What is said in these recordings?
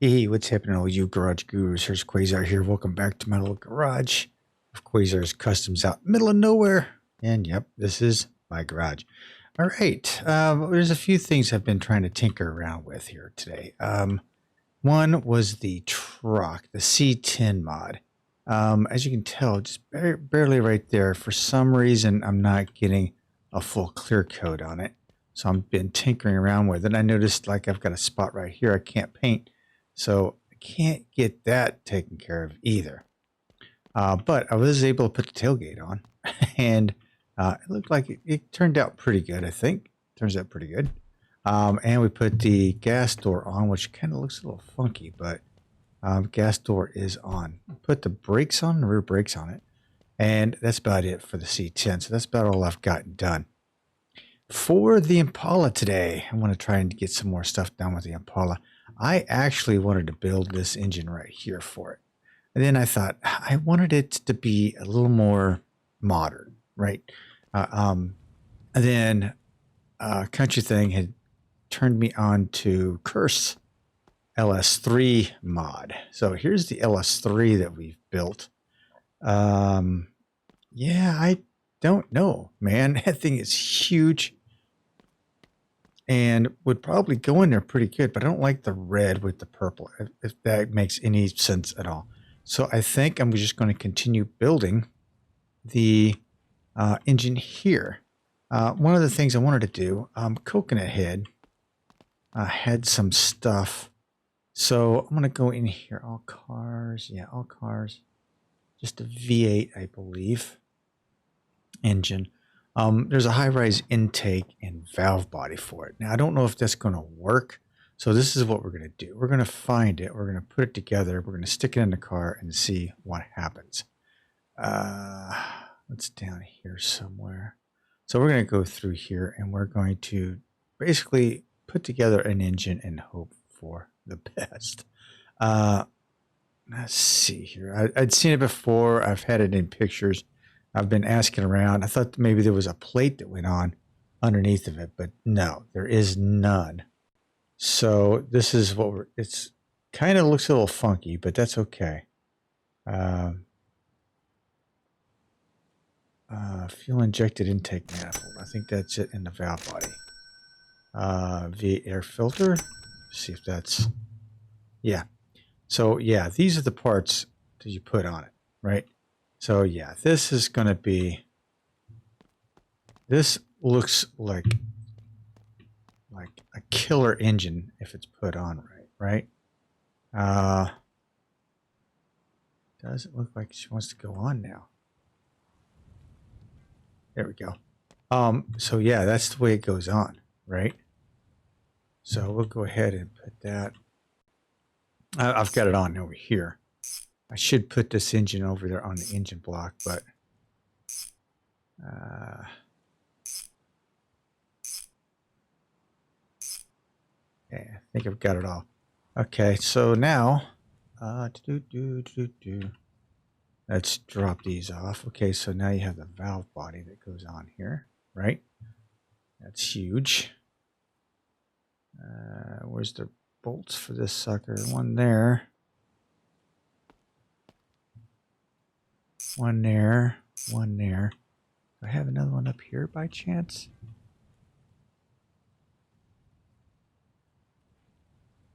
Hey, what's happening, all you garage gurus? Here's Quayzar here. Welcome back to my little garage of Quayzar's Customs out middle of nowhere. And yep, this is my garage. All right, there's a few things I've been trying to tinker around with here today. One was the truck, the C10 mod. As you can tell, just barely right there. For some reason, I'm not getting a full clear coat on it. So I've been tinkering around with it. I noticed like I've got a spot right here I can't paint. So I can't get that taken care of either. But I was able to put the tailgate on and it looked like it turned out pretty good, I think. Turns out pretty good. And we put the gas door on, which kind of looks a little funky, but gas door is on. Put the brakes on, the rear brakes on it. And that's about it for the C10. So that's about all I've gotten done. For the Impala today, I want to try and get some more stuff done with the Impala. I actually wanted to build this engine right here for it. And then I thought I wanted it to be a little more modern, right? And then Country Thing had turned me on to Hurst LS3 mod. So here's the LS3 that we've built. Yeah, I don't know, man. That thing is huge and would probably go in there pretty good, but I don't like the red with the purple, if that makes any sense at all. So I think I'm just going to continue building the engine here. One of the things I wanted to do, Coconut Head had some stuff. So I'm going to go in here, all cars. Yeah, all cars. Just a V8, I believe, engine. There's a high-rise intake and valve body for it. Now, I don't know if that's going to work. So this is what we're going to do. We're going to find it. We're going to put it together. We're going to stick it in the car and see what happens. It's down here somewhere. So we're going to go through here and we're going to basically put together an engine and hope for the best. Let's see here. I'd seen it before. I've had it in pictures. I've been asking around. I thought maybe there was a plate that went on underneath of it, but no, there is none. So this is what it's kind of looks a little funky, but that's okay. Fuel injected intake manifold. I think that's it in the valve body. V air filter. See if that's, yeah. So yeah, these are the parts that you put on it, right? So yeah, this is going to be, this looks like a killer engine if it's put on right? Doesn't look like she wants to go on now. There we go. So yeah, that's the way it goes on, right? So we'll go ahead and put that. I've got it on over here. I should put this engine over there on the engine block, but yeah, I think I've got it all. Okay, so now let's drop these off. Okay, so now you have the valve body that goes on here, right? That's huge. Where's the bolts for this sucker? One there. One there. One there. Do I have another one up here by chance?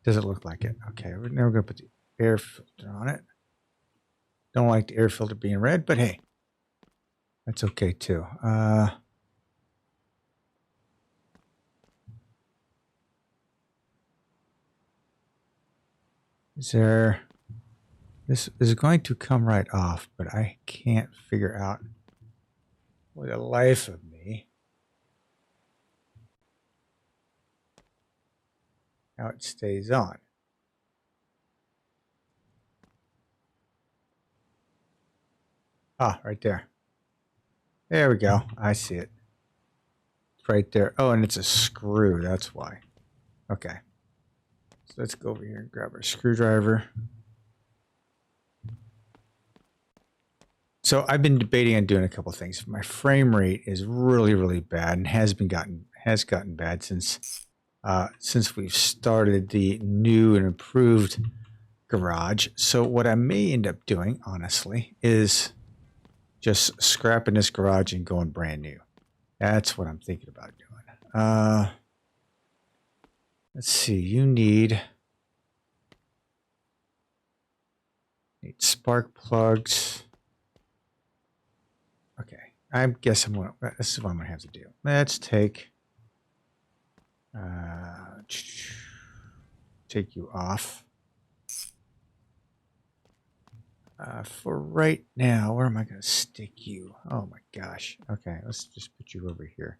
Doesn't look like it. Okay, we're never going to put the air filter on it. Don't like the air filter being red, but hey, that's okay too. Is there... This is going to come right off, but I can't figure out for the life of me how it stays on. Ah, right there. There we go. I see it. It's right there. Oh, and it's a screw. That's why. Okay. So let's go over here and grab our screwdriver. So I've been debating on doing a couple of things. My frame rate is really, really bad and has gotten bad since since we've started the new and improved garage. So what I may end up doing, honestly, is just scrapping this garage and going brand new. That's what I'm thinking about doing. Let's see. You need spark plugs. Okay. I guess this is what I'm going to have to do. Let's take you off. For right now, where am I going to stick you? Oh my gosh. Okay, let's just put you over here.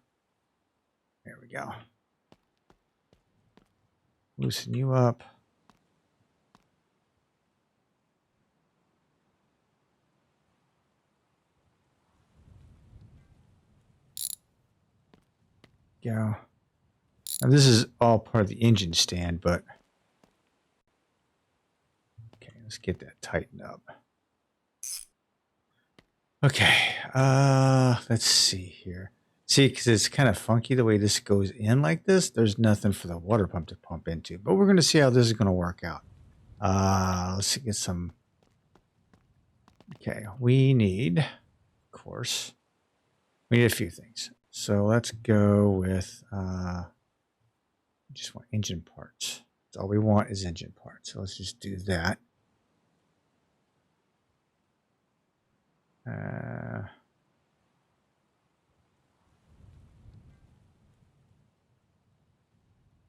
There we go. Loosen you up. Go. Now this is all part of the engine stand, but okay, let's get that tightened up. Okay, let's see here. See, because it's kind of funky the way this goes in like this. There's nothing for the water pump to pump into, but we're going to see how this is going to work out. Let's get some. Okay, we need, of course, we need a few things. So let's go with, just want engine parts. That's all we want is engine parts. So let's just do that.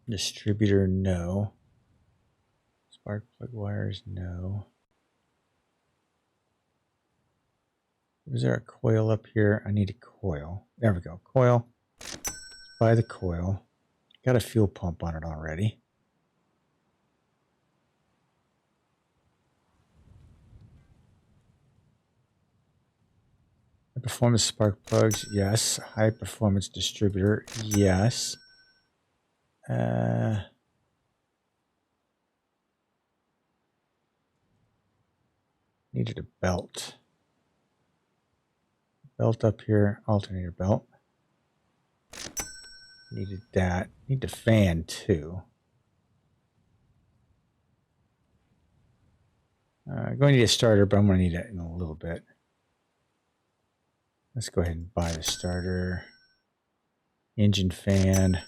Distributor, no. Spark plug wires, no. Is there a coil up here? I need a coil. There we go. Coil. Buy the coil. Got a fuel pump on it already. High performance spark plugs, yes. High performance distributor, yes. Needed a belt. Belt up here, alternator belt. Needed that. Need the fan too. I'm going to need a starter, but I'm going to need it in a little bit. Let's go ahead and buy the starter. Engine fan.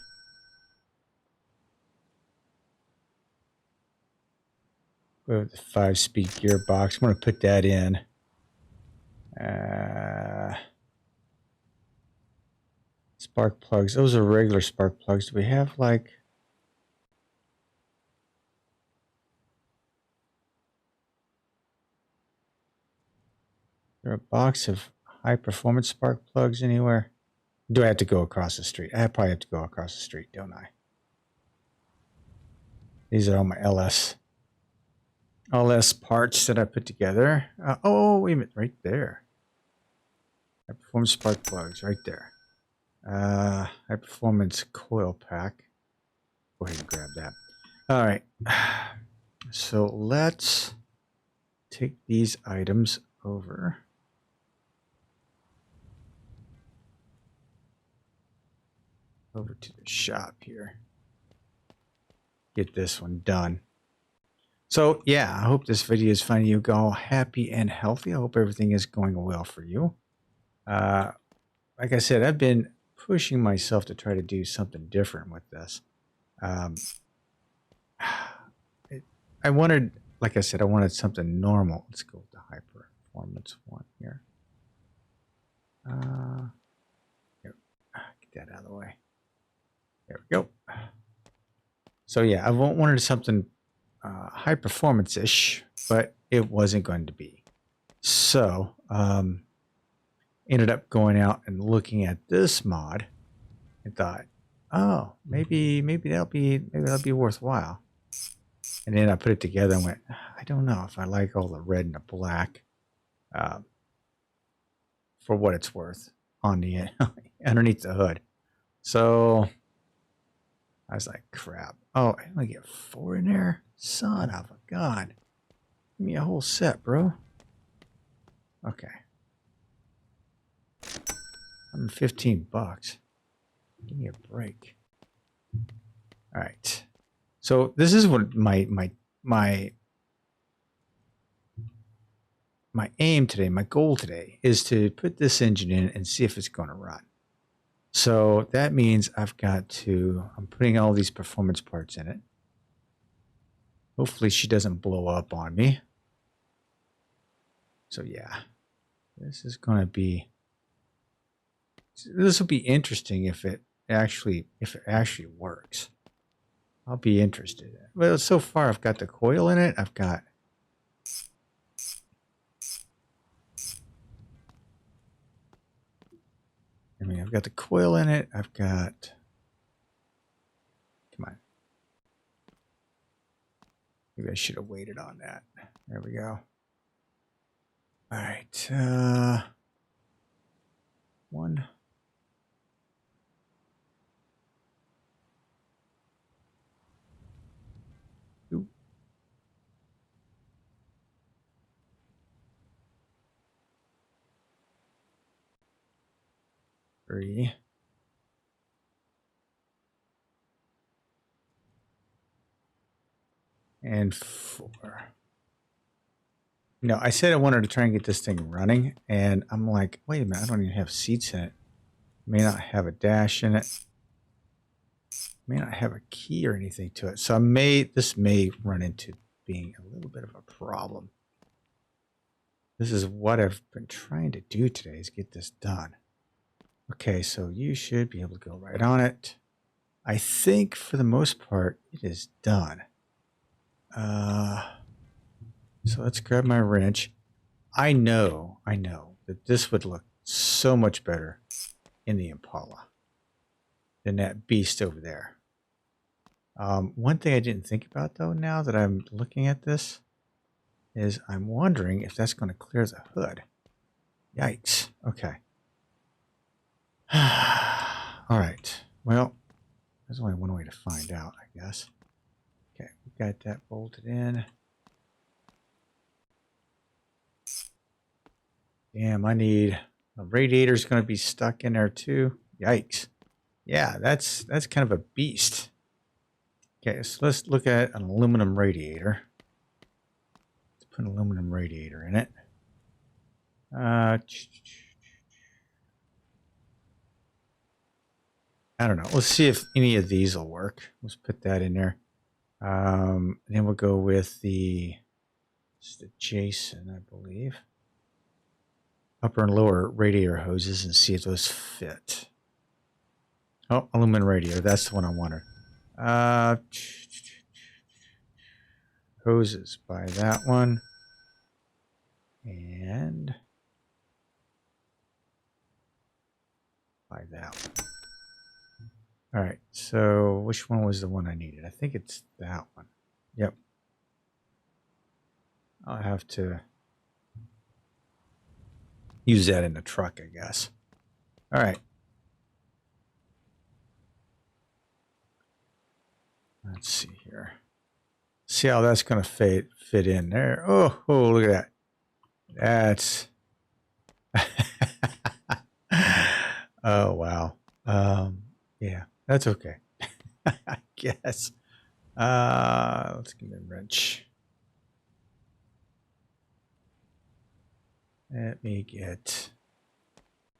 Go with the 5-speed gearbox. I'm going to put that in. Spark plugs. Those are regular spark plugs. Do we have like... Is there a box of high performance spark plugs anywhere? Do I have to go across the street? I probably have to go across the street, don't I? These are all my LS parts that I put together. Oh, wait a minute, right there. High performance spark plugs, right there. High performance coil pack. Go ahead and grab that. All right. So let's take these items over. Over to the shop here. Get this one done. So yeah, I hope this video is finding you all happy and healthy. I hope everything is going well for you. Like I said, I've been pushing myself to try to do something different with this. I wanted, like I said, I wanted something normal. Let's go with the high performance one here. Get that out of the way. There we go. So yeah, I wanted something high performance-ish, but it wasn't going to be. So ended up going out and looking at this mod and thought, oh, maybe that'll be worthwhile. And then I put it together and went, I don't know if I like all the red and the black for what it's worth on the underneath the hood. So I was like, crap. Oh, I only get 4 in there? Son of a gun. Give me a whole set, bro. Okay. $115. Give me a break. All right. So this is what my aim today, my goal today is to put this engine in and see if it's going to run. So that means I'm putting all these performance parts in it. Hopefully she doesn't blow up on me. So yeah, this will be interesting if it actually works. I'll be interested. Well, so far I've got the coil in it. I've got the coil in it. I've got, come on. Maybe I should have waited on that. There we go. All right. 1. 2. 3. And 4. No, I said I wanted to try and get this thing running, and I'm like, wait a minute, I don't even have seats in it. May not have a dash in it. May not have a key or anything to it. So this may run into being a little bit of a problem. This is what I've been trying to do today, is get this done. Okay, so you should be able to go right on it. I think for the most part, it is done. So let's grab my wrench. I know that this would look so much better in the Impala than that beast over there. One thing I didn't think about, though, now that I'm looking at this, is I'm wondering if that's going to clear the hood. Yikes. Okay. All right. Well, there's only one way to find out, I guess. Okay, we got that bolted in. Damn, I need a radiator's going to be stuck in there too. Yikes. Yeah, that's kind of a beast. Okay, so let's look at an aluminum radiator. Let's put an aluminum radiator in it. I don't know. Let's see if any of these will work. Let's put that in there. Then we'll go with the Jason, I believe. Upper and lower radiator hoses and see if those fit. Oh, aluminum radiator. That's the one I wanted. Hoses by that one. And by that one. All right, so which one was the one I needed? I think it's that one. Yep. I'll have to use that in the truck, I guess. All right. Let's see here. See how that's going to fit in there. Oh, look at that. That's... Oh, wow. Yeah, that's okay. I guess. Let's give me a wrench. Let me get...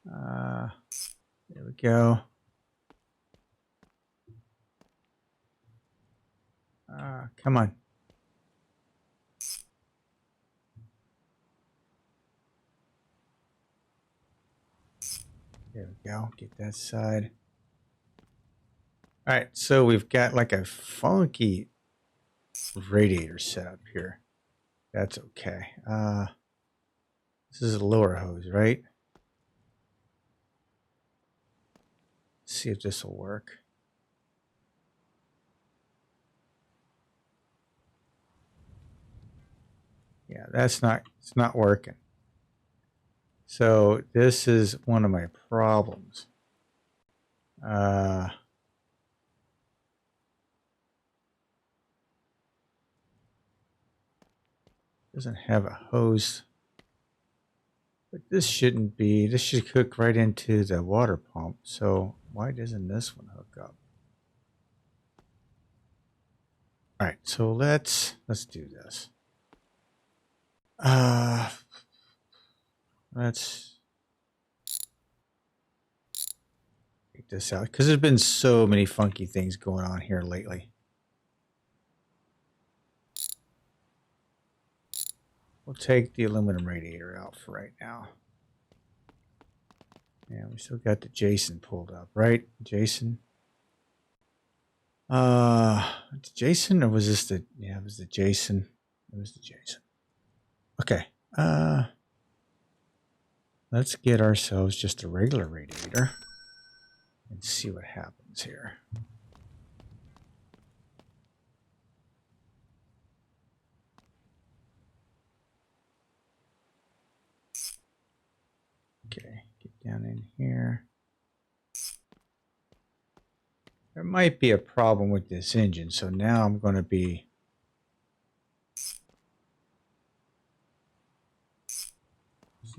there we go. Come on. There we go. Get that side. All right, so we've got like a funky radiator set up here. That's okay. This is a lower hose, right? Let's see if this will work. Yeah, it's not working. So this is one of my problems. Doesn't have a hose, but this shouldn't be. This should hook right into the water pump. So why doesn't this one hook up? All right, so let's do this. Let's take this out because there's been so many funky things going on here lately. We'll take the aluminum radiator out for right now. Yeah, we still got the Jason pulled up, right? Jason. Jason, or was this the? Yeah, it was the Jason. It was the Jason. Okay. Let's get ourselves just a regular radiator and see what happens here. Okay, get down in here. There might be a problem with this engine, so now I'm going to be...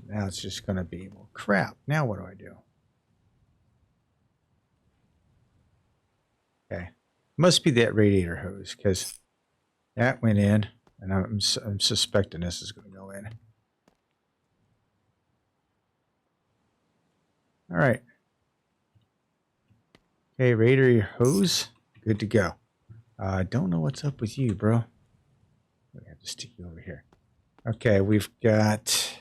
Now it's just going to be, well, crap. Now what do I do? Okay. Must be that radiator hose, because that went in, and I'm suspecting this is going to go in. All right. Okay, radiator hose, good to go. I don't know what's up with you, bro. We have to stick you over here. Okay, we've got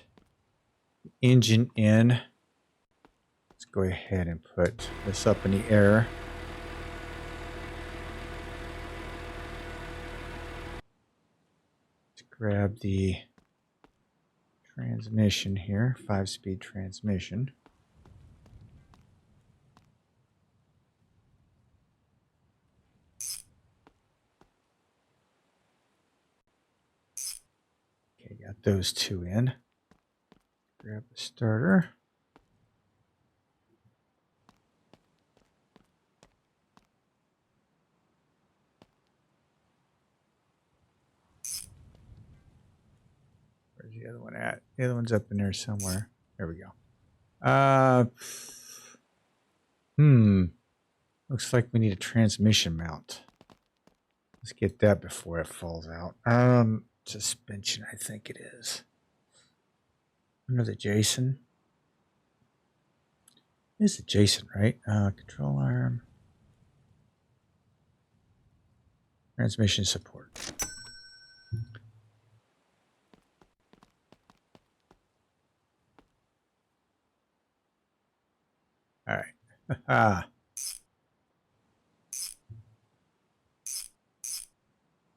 engine in. Let's go ahead and put this up in the air. Let's grab the transmission here, 5-speed transmission. Okay, got those two in. Grab the starter. Where's the other one at? The other one's up in there somewhere. There we go. Looks like we need a transmission mount. Let's get that before it falls out. Suspension, I think it is. Another Jason. This is a Jason, right? Control arm. Transmission support. All right. All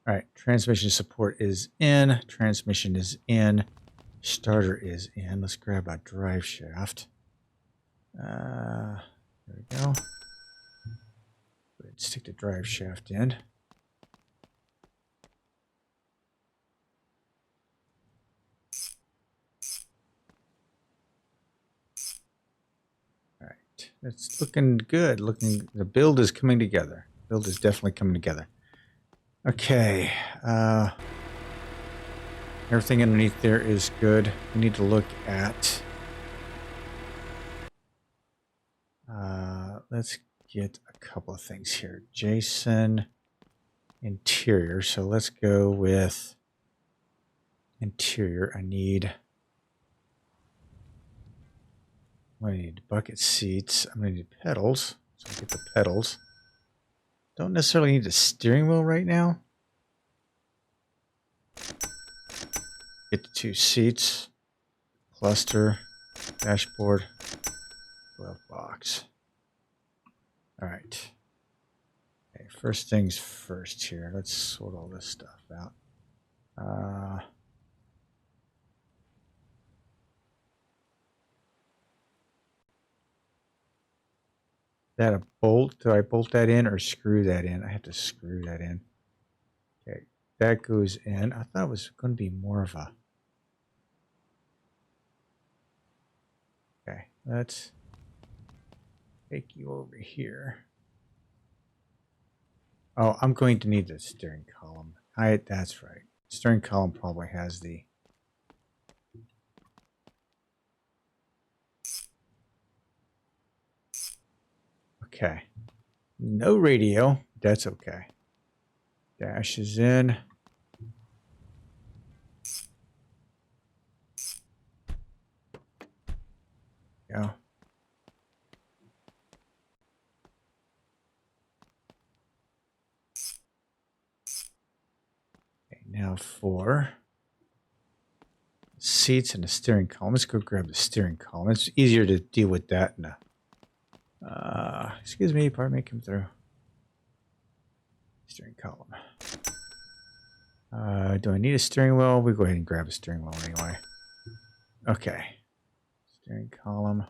right. Transmission support is in. Transmission is in. Starter is in. Let's grab a drive shaft. There we go. Go ahead and stick the drive shaft in. All right. It's looking good. The build is coming together. Build is definitely coming together. Okay. Everything underneath there is good. We need to look at... let's get a couple of things here. Jason interior. So let's go with interior. I need bucket seats. I'm going to need pedals. So I'll get the pedals. Don't necessarily need a steering wheel right now. Get the 2 seats. Cluster. Dashboard. Glove box. All right. Okay, first things first here. Let's sort all this stuff out. That a bolt? Do I bolt that in or screw that in? I have to screw that in. Okay, that goes in. I thought it was going to be more of a... Okay, let's take you over here. Oh, I'm going to need the steering column. That's right. Steering column probably has the... Okay. No radio. That's okay. Dash is in. Go. Okay, now for seats and the steering column. Let's go grab the steering column. It's easier to deal with that in a, excuse me, pardon me, come through. Steering column. Do I need a steering wheel? We'll go ahead and grab a steering wheel anyway. Okay. Steering column.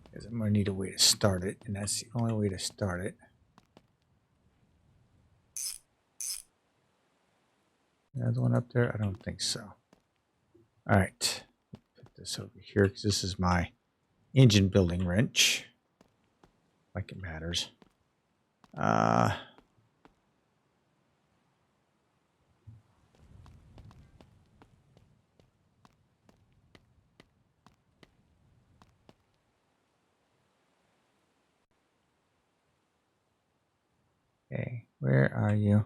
Because I'm going to need a way to start it, and that's the only way to start it. Another one up there? I don't think so. All right. Put this over here because this is my engine building wrench. Like it matters. Okay, where are you?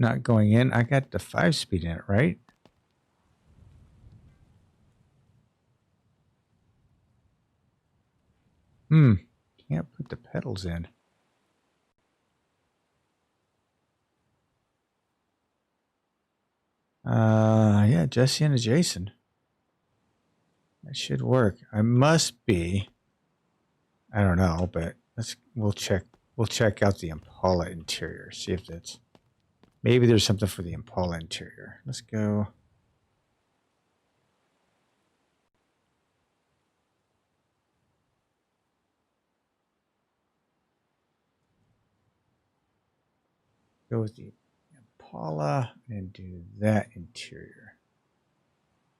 Not going in. I got the 5-speed in it, right? Can't put the pedals in. Yeah, Jesse and Jason. That should work. I must be. I don't know, but we'll check. We'll check out the Impala interior. See if that's maybe there's something for the Impala interior. Let's go. Go with the Impala and do that interior.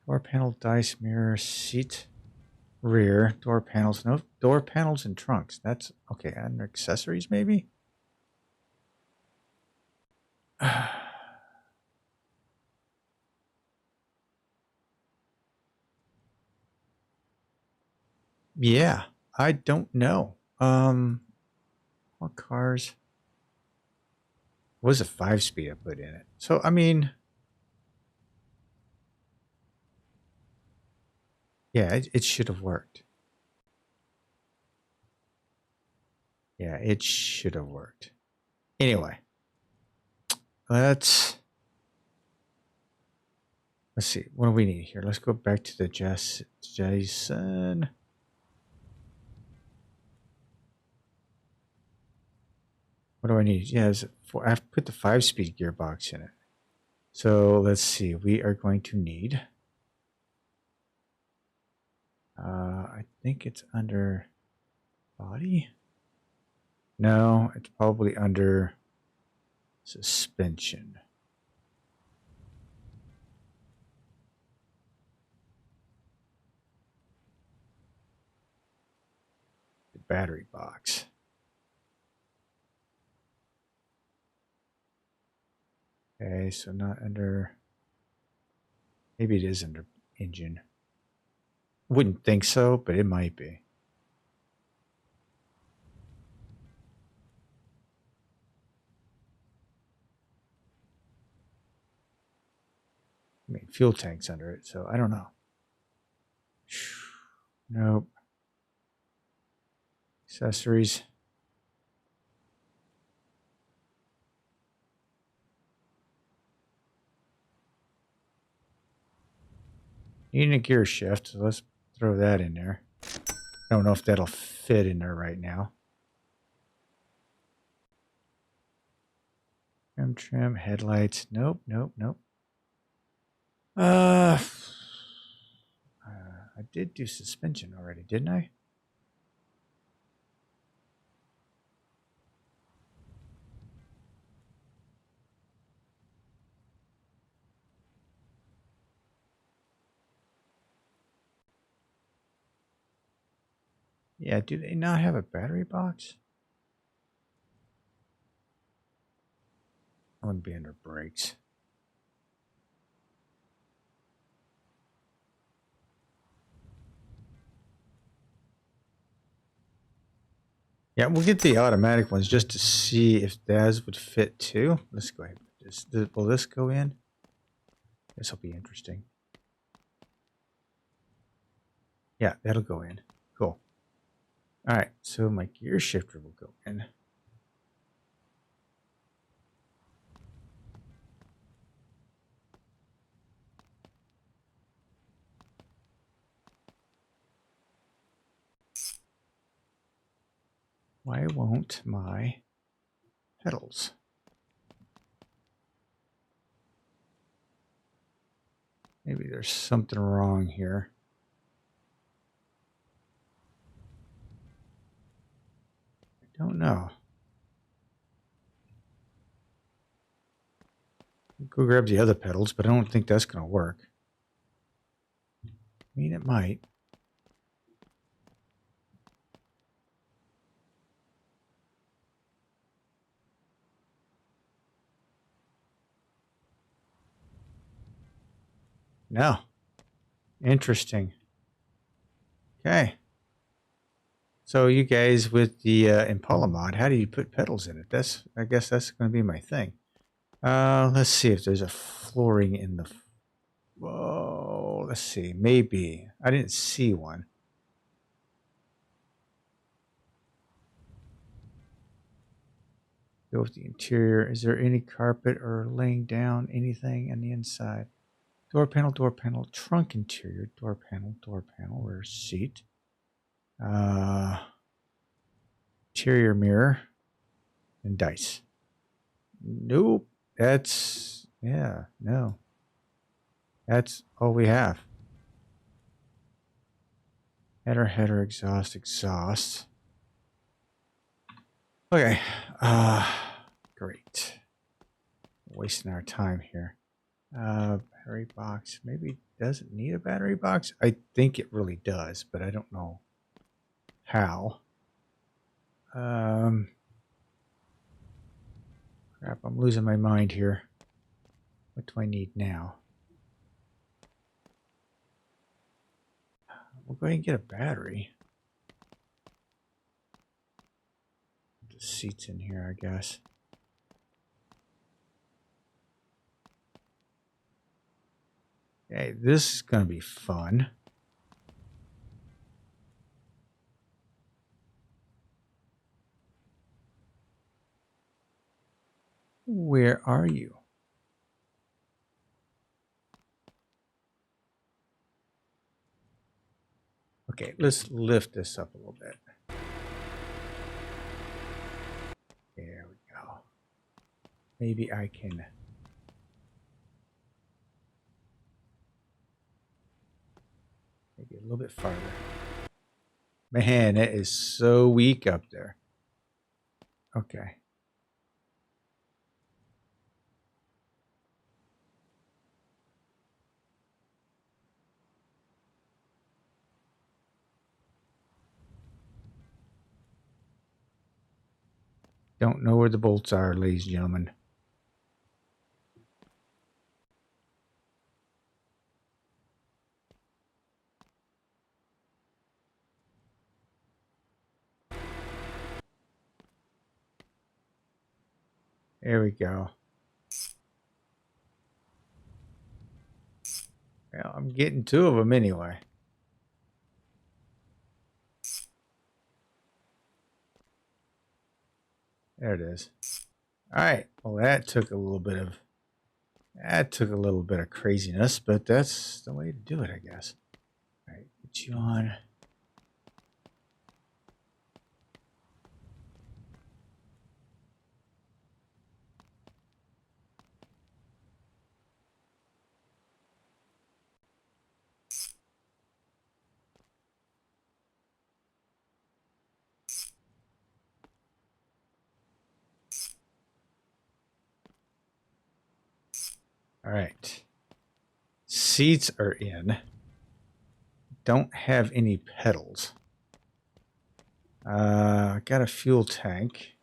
Door panel, dice, mirror, seat, rear, door panels. No, door panels and trunks. That's okay. Under accessories, maybe? Yeah, I don't know. What cars? Was a 5-speed I put in it. So, I mean, yeah, it should have worked. Yeah, it should have worked. Anyway, let's see. What do we need here? Let's go back to the Jason. What do I need? Yeah, I've put the 5-speed gearbox in it. So let's see. We are going to need. I think it's under body. No, it's probably under suspension. The battery box. Okay, so not under. Maybe it is under engine. Wouldn't think so, but it might be. I mean, fuel tank's under it, so I don't know. Nope. Accessories. Needing a gear shift, so let's throw that in there. I don't know if that'll fit in there right now. Trim, headlights. Nope, nope, nope. I did do suspension already, didn't I? Yeah, do they not have a battery box? I wouldn't be under brakes. Yeah, we'll get the automatic ones just to see if those would fit too. Let's go ahead. Will this go in? This will be interesting. Yeah, that'll go in. Cool. All right, so my gear shifter will go in. Why won't my pedals? Maybe there's something wrong here. I don't know. I'll go grab the other pedals, but I don't think that's going to work. I mean, it might. No. Interesting. Okay. So you guys with the Impala mod, how do you put pedals in it? I guess that's going to be my thing. Let's see if there's a flooring in the... Whoa, let's see. Maybe. I didn't see one. Go with the interior. Is there any carpet or laying down anything on the inside? Door panel, trunk interior, door panel, rear seat. Interior mirror and dice. Nope. No. That's all we have. Header, exhaust. Okay. Great. Wasting our time here. Battery box. Maybe does it need a battery box? I think it really does, but I don't know how. Crap, I'm losing my mind here. What do I need now? We'll go ahead and get a battery. The seat's in here, I guess. Okay, this is going to be fun. Where are you? Okay, let's lift this up a little bit. There we go. Maybe I can... Maybe a little bit farther. Man, it is so weak up there. Okay. Don't know where the bolts are, ladies and gentlemen. There we go. Well, I'm getting two of them anyway. There it is. All right. Well, that took a little bit of craziness, but that's the way to do it, I guess. All right, put you on. All right. Seats are in. Don't have any pedals. Got a fuel tank.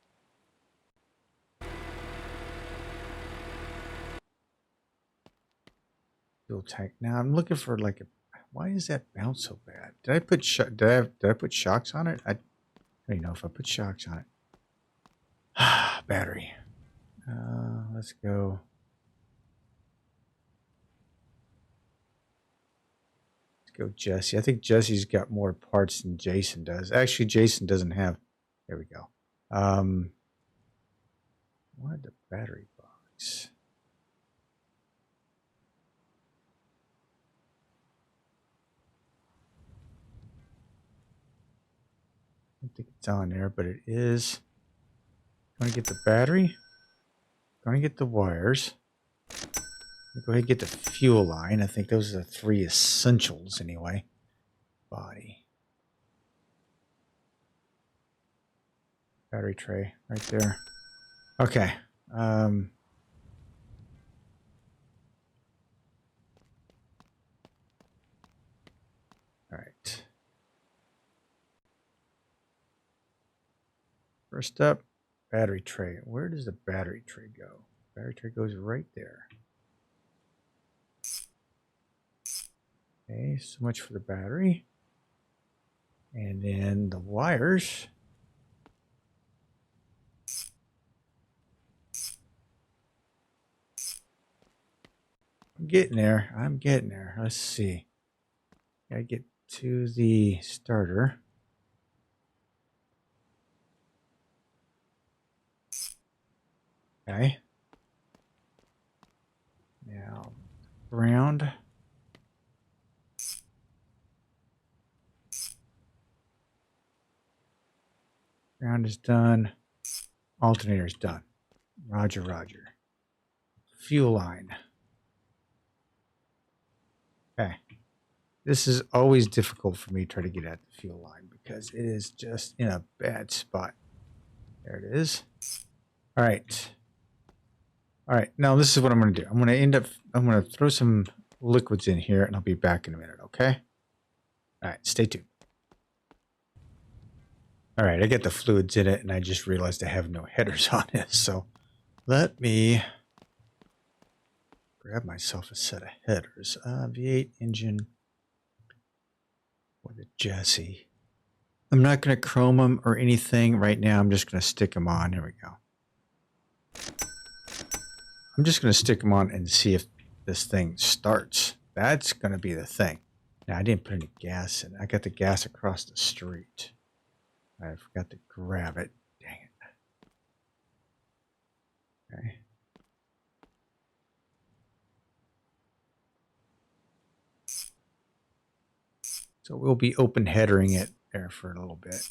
fuel tank. Now I'm looking for like a. Why does that bounce so bad? Did I put did I put shocks on it? I don't even know if I put shocks on it. Battery. Let's go. Let's go, Jesse. I think Jesse's got more parts than Jason does. Actually, Jason doesn't have. There we go. Where'd the battery box? I don't think it's on there, but it is. Going to get the battery. Going to get the wires. Go ahead and get the fuel line. I think those are the 3 essentials anyway. Body. Battery tray right there. Okay. All right. First up, battery tray. Where does the battery tray go? Battery tray goes right there. Okay, so much for the battery. And then the wires. I'm getting there. I'm getting there. Let's see. Gotta get to the starter. Okay. Now, ground. Ground is done. Alternator is done. Roger, roger. Fuel line. Okay. This is always difficult for me to try to get at the fuel line because it is just in a bad spot. There it is. All right. All right. Now this is what I'm going to do. I'm going to throw some liquids in here and I'll be back in a minute. Okay. All right. Stay tuned. All right. I get the fluids in it and I just realized I have no headers on it. So let me grab myself a set of headers. V8 engine with a Jesse. I'm not going to chrome them or anything right now. I'm just going to stick them on. Here we go. I'm just going to stick them on and see if this thing starts. That's going to be the thing. Now, I didn't put any gas in. I got the gas across the street. I forgot to grab it. Dang it. Okay. So we'll be open headering it there for a little bit.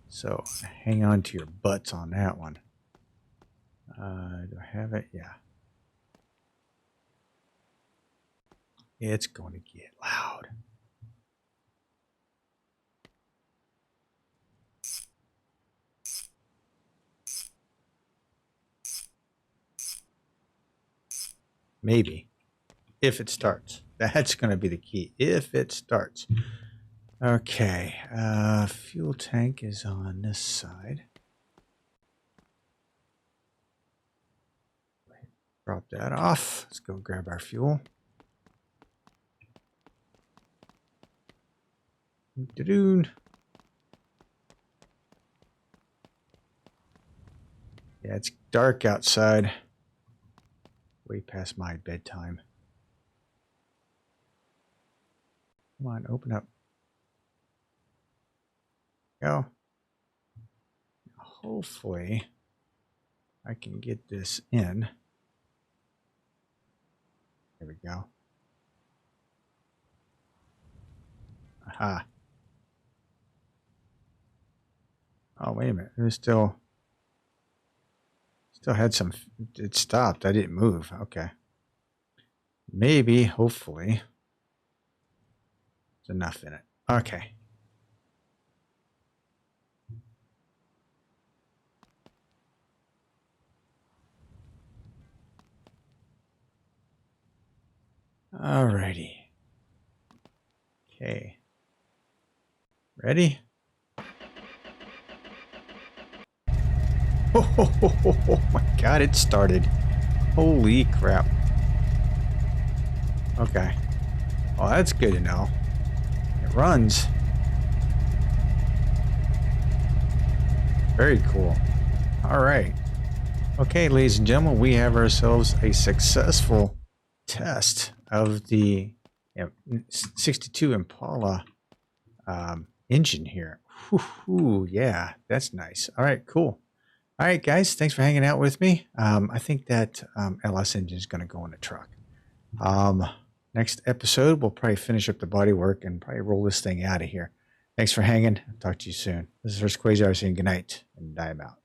So hang on to your butts on that one. Do I have it? Yeah. It's going to get loud. Maybe. If it starts. That's going to be the key. If it starts. Okay. Fuel tank is on this side. Drop that off. Let's go grab our fuel. Yeah, it's dark outside. Way past my bedtime. Come on, open up. Go. Hopefully, I can get this in. There we go. Aha. Oh, wait a minute. It was still had some. It stopped. I didn't move. Okay. Maybe, hopefully, there's enough in it. Okay. Alrighty. Okay. Ready? Oh my God, it started. Holy crap. Okay. Well, that's good to know. It runs. Very cool. All right. Okay, ladies and gentlemen, we have ourselves a successful test of the 62 Impala engine here. Whew, yeah, that's nice. All right, cool. All right, guys, thanks for hanging out with me. I think that LS engine is going to go in the truck. Next episode, we'll probably finish up the body work and probably roll this thing out of here. Thanks for hanging. Talk to you soon. This is Hurst Quayzar saying goodnight, and I am out.